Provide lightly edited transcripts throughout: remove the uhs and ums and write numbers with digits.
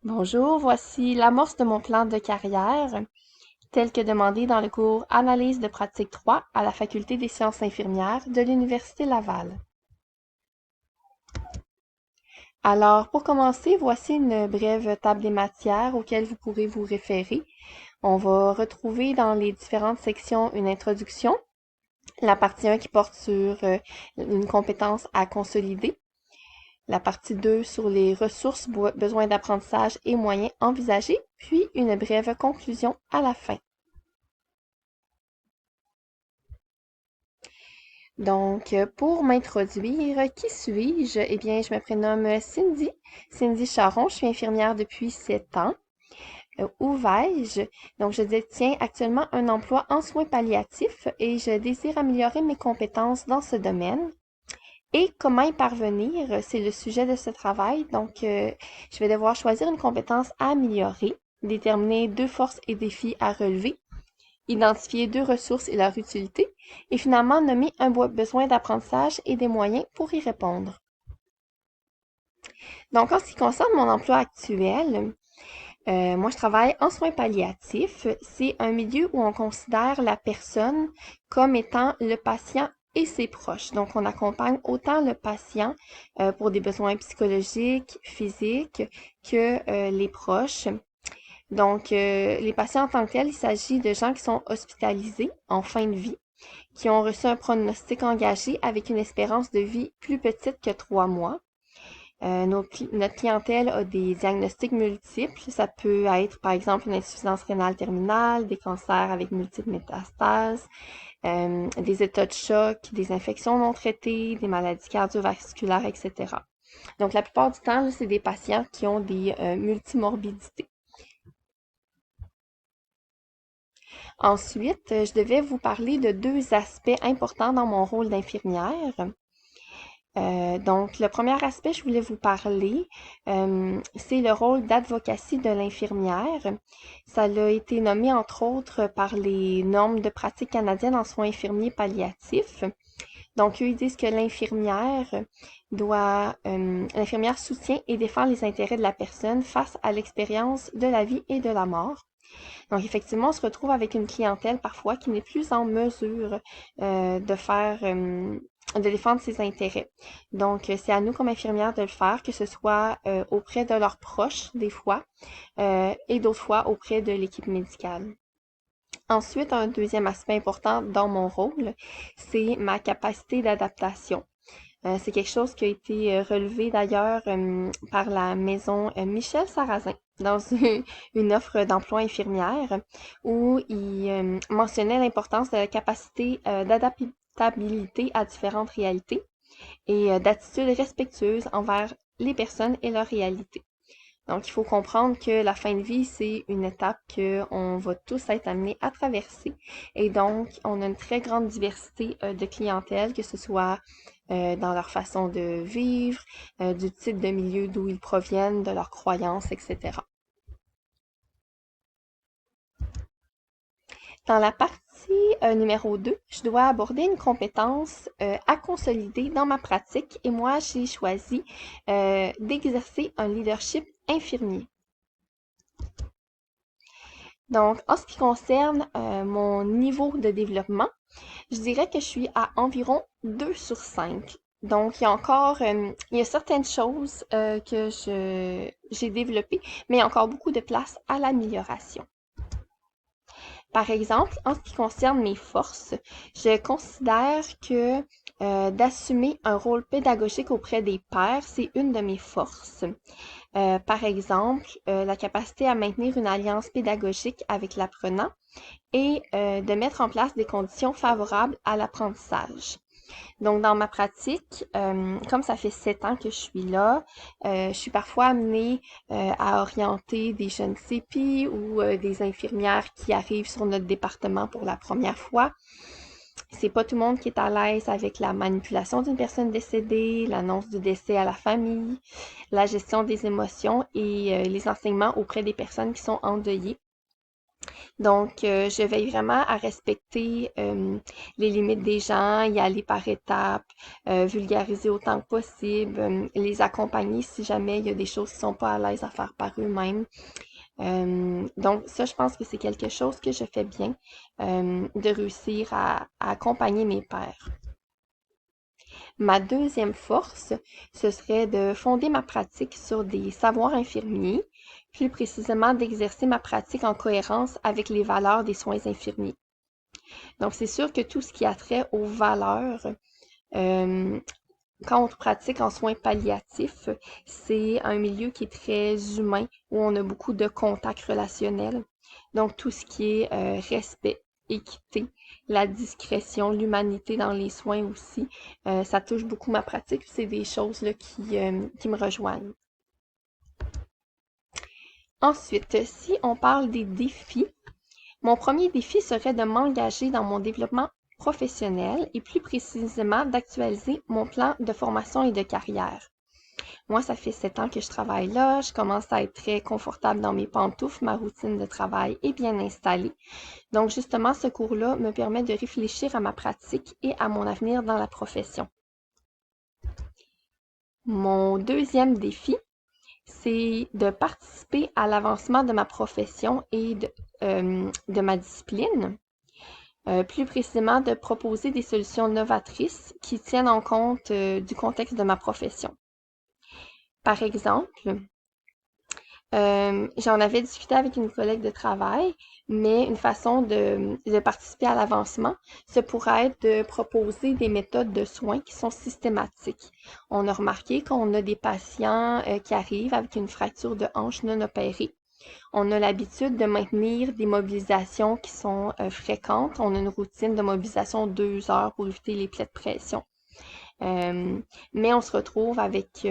Bonjour, voici l'amorce de mon plan de carrière, tel que demandé dans le cours Analyse de pratique 3 à la Faculté des sciences infirmières de l'Université Laval. Alors, pour commencer, voici une brève table des matières auxquelles vous pourrez vous référer. On va retrouver dans les différentes sections une introduction, la partie 1 qui porte sur une compétence à consolider, la partie 2 sur les ressources, besoins d'apprentissage et moyens envisagés, puis une brève conclusion à la fin. Donc, pour m'introduire, qui suis-je? Eh bien, je me prénomme Cindy, Cindy Charon. Je suis infirmière depuis 7 ans. Où vais-je? Donc, je détiens actuellement un emploi en soins palliatifs et je désire améliorer mes compétences dans ce domaine. Et comment y parvenir? C'est le sujet de ce travail. Donc, je vais devoir choisir une compétence à améliorer, déterminer 2 forces et défis à relever, identifier 2 ressources et leur utilité, et finalement nommer un besoin d'apprentissage et des moyens pour y répondre. Donc, en ce qui concerne mon emploi actuel, moi, je travaille en soins palliatifs. C'est un milieu où on considère la personne comme étant le patient et ses proches. Donc, on accompagne autant le patient pour des besoins psychologiques, physiques, que les proches. Donc, les patients en tant que tels, il s'agit de gens qui sont hospitalisés en fin de vie, qui ont reçu un pronostic engagé avec une espérance de vie plus petite que 3 mois. Notre clientèle a des diagnostics multiples. Ça peut être, par exemple, une insuffisance rénale terminale, des cancers avec multiples métastases, des états de choc, des infections non traitées, des maladies cardiovasculaires, etc. Donc, la plupart du temps, c'est des patients qui ont des multimorbidités. Ensuite, je devais vous parler de 2 aspects importants dans mon rôle d'infirmière. Donc, le premier aspect, je voulais vous parler, c'est le rôle d'advocacy de l'infirmière. Ça a été nommé, entre autres, par les normes de pratique canadiennes en soins infirmiers palliatifs. Donc, eux, ils disent que l'infirmière soutient et défend les intérêts de la personne face à l'expérience de la vie et de la mort. Donc, effectivement, on se retrouve avec une clientèle parfois qui n'est plus en mesure de défendre ses intérêts. Donc, c'est à nous comme infirmières de le faire, que ce soit auprès de leurs proches, des fois, et d'autres fois auprès de l'équipe médicale. Ensuite, un deuxième aspect important dans mon rôle, c'est ma capacité d'adaptation. C'est quelque chose qui a été relevé d'ailleurs par la maison Michel Sarrazin dans une offre d'emploi infirmière où il mentionnait l'importance de la capacité d'adaptabilité à différentes réalités et d'attitude respectueuse envers les personnes et leurs réalités. Donc, il faut comprendre que la fin de vie, c'est une étape qu'on va tous être amenés à traverser. Et donc, on a une très grande diversité de clientèle, que ce soit dans leur façon de vivre, du type de milieu d'où ils proviennent, de leurs croyances, etc. Dans la partie numéro 2, je dois aborder une compétence à consolider dans ma pratique et moi, j'ai choisi d'exercer un leadership infirmier. Donc, en ce qui concerne mon niveau de développement, je dirais que je suis à environ 2 sur 5. Donc, il y a certaines choses que j'ai développées, mais il y a encore beaucoup de place à l'amélioration. Par exemple, en ce qui concerne mes forces, je considère que d'assumer un rôle pédagogique auprès des pairs, c'est une de mes forces. Par exemple, la capacité à maintenir une alliance pédagogique avec l'apprenant et de mettre en place des conditions favorables à l'apprentissage. Donc, dans ma pratique, comme ça fait 7 ans que je suis là, je suis parfois amenée à orienter des jeunes CP ou des infirmières qui arrivent sur notre département pour la première fois. C'est pas tout le monde qui est à l'aise avec la manipulation d'une personne décédée, l'annonce du décès à la famille, la gestion des émotions et les enseignements auprès des personnes qui sont endeuillées. Donc, je veille vraiment à respecter les limites des gens, y aller par étapes, vulgariser autant que possible, les accompagner si jamais il y a des choses qui sont pas à l'aise à faire par eux-mêmes. Donc, ça, je pense que c'est quelque chose que je fais bien, de réussir à accompagner mes pairs. Ma deuxième force, ce serait de fonder ma pratique sur des savoirs infirmiers, plus précisément d'exercer ma pratique en cohérence avec les valeurs des soins infirmiers. Donc, c'est sûr que tout ce qui a trait aux valeurs, euh, quand on pratique en soins palliatifs, c'est un milieu qui est très humain, où on a beaucoup de contacts relationnels. Donc, tout ce qui est respect, équité, la discrétion, l'humanité dans les soins aussi, ça touche beaucoup ma pratique. C'est des choses là, qui me rejoignent. Ensuite, si on parle des défis, mon premier défi serait de m'engager dans mon développement professionnel et plus précisément d'actualiser mon plan de formation et de carrière. Moi, ça fait 7 ans que je travaille là, je commence à être très confortable dans mes pantoufles, ma routine de travail est bien installée. Donc, justement, ce cours-là me permet de réfléchir à ma pratique et à mon avenir dans la profession. Mon deuxième défi, c'est de participer à l'avancement de ma profession et de ma discipline. Plus précisément, de proposer des solutions novatrices qui tiennent en compte du contexte de ma profession. Par exemple, j'en avais discuté avec une collègue de travail, mais une façon de participer à l'avancement, ce pourrait être de proposer des méthodes de soins qui sont systématiques. On a remarqué qu'on a des patients qui arrivent avec une fracture de hanche non opérée. On a l'habitude de maintenir des mobilisations qui sont fréquentes. On a une routine de mobilisation 2 heures pour éviter les plaies de pression. Mais on se retrouve avec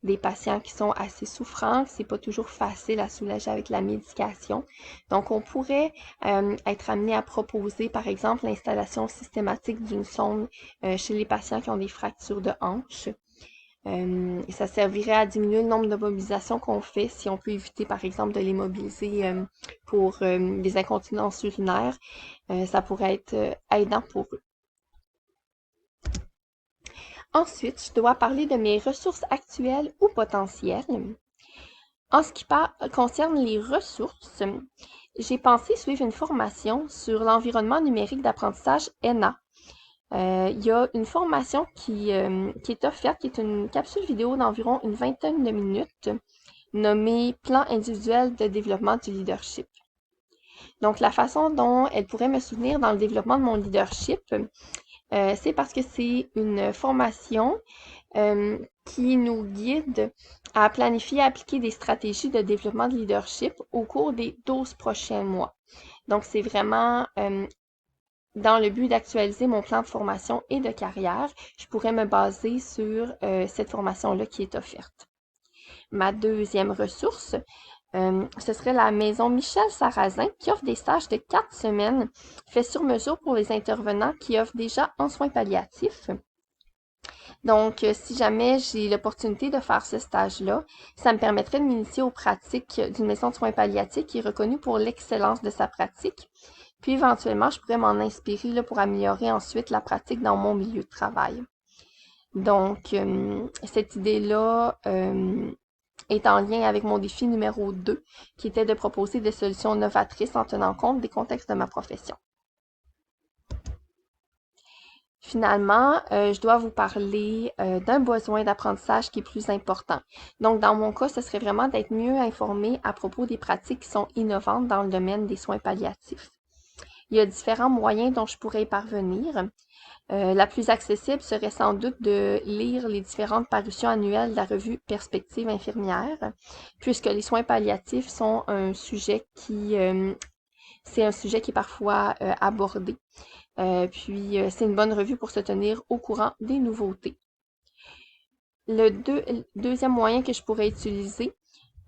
des patients qui sont assez souffrants, c'est pas toujours facile à soulager avec la médication. Donc, on pourrait être amené à proposer, par exemple, l'installation systématique d'une sonde chez les patients qui ont des fractures de hanche. Ça servirait à diminuer le nombre de mobilisations qu'on fait si on peut éviter, par exemple, de les mobiliser pour des incontinences urinaires. Ça pourrait être aidant pour eux. Ensuite, je dois parler de mes ressources actuelles ou potentielles. En ce qui concerne les ressources, j'ai pensé suivre une formation sur l'environnement numérique d'apprentissage ENA. Il y a une formation qui est offerte, qui est une capsule vidéo d'environ une vingtaine de minutes, nommée Plan individuel de développement du leadership. Donc, la façon dont elle pourrait me soutenir dans le développement de mon leadership, c'est parce que c'est une formation qui nous guide à planifier et appliquer des stratégies de développement de leadership au cours des 12 prochains mois. Donc, c'est vraiment dans le but d'actualiser mon plan de formation et de carrière. Je pourrais me baser sur cette formation-là qui est offerte. Ma deuxième ressource, ce serait la maison Michel Sarrazin qui offre des stages de 4 semaines faits sur mesure pour les intervenants qui offrent déjà en soins palliatifs. Donc, si jamais j'ai l'opportunité de faire ce stage-là, ça me permettrait de m'initier aux pratiques d'une maison de soins palliatifs qui est reconnue pour l'excellence de sa pratique. Puis, éventuellement, je pourrais m'en inspirer là, pour améliorer ensuite la pratique dans mon milieu de travail. Donc, cette idée-là est en lien avec mon défi numéro 2, qui était de proposer des solutions novatrices en tenant compte des contextes de ma profession. Finalement, je dois vous parler d'un besoin d'apprentissage qui est plus important. Donc, dans mon cas, ce serait vraiment d'être mieux informé à propos des pratiques qui sont innovantes dans le domaine des soins palliatifs. Il y a différents moyens dont je pourrais y parvenir. La plus accessible serait sans doute de lire les différentes parutions annuelles de la revue Perspectives infirmières, puisque les soins palliatifs sont un sujet c'est un sujet qui est parfois abordé. Puis, c'est une bonne revue pour se tenir au courant des nouveautés. Le deuxième moyen que je pourrais utiliser,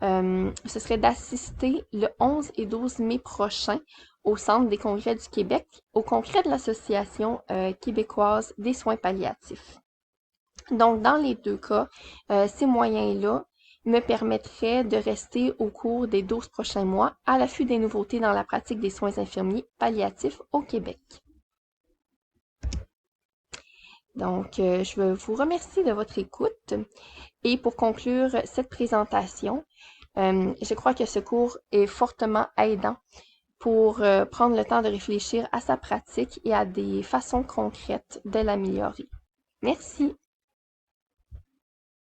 ce serait d'assister le 11 et 12 mai prochain au Centre des congrès du Québec, au congrès de l'Association québécoise des soins palliatifs. Donc, dans les deux cas, ces moyens-là, me permettrait de rester au cours des 12 prochains mois à l'affût des nouveautés dans la pratique des soins infirmiers palliatifs au Québec. Donc, je vous remercie de votre écoute. Et pour conclure cette présentation, je crois que ce cours est fortement aidant pour prendre le temps de réfléchir à sa pratique et à des façons concrètes de l'améliorer. Merci.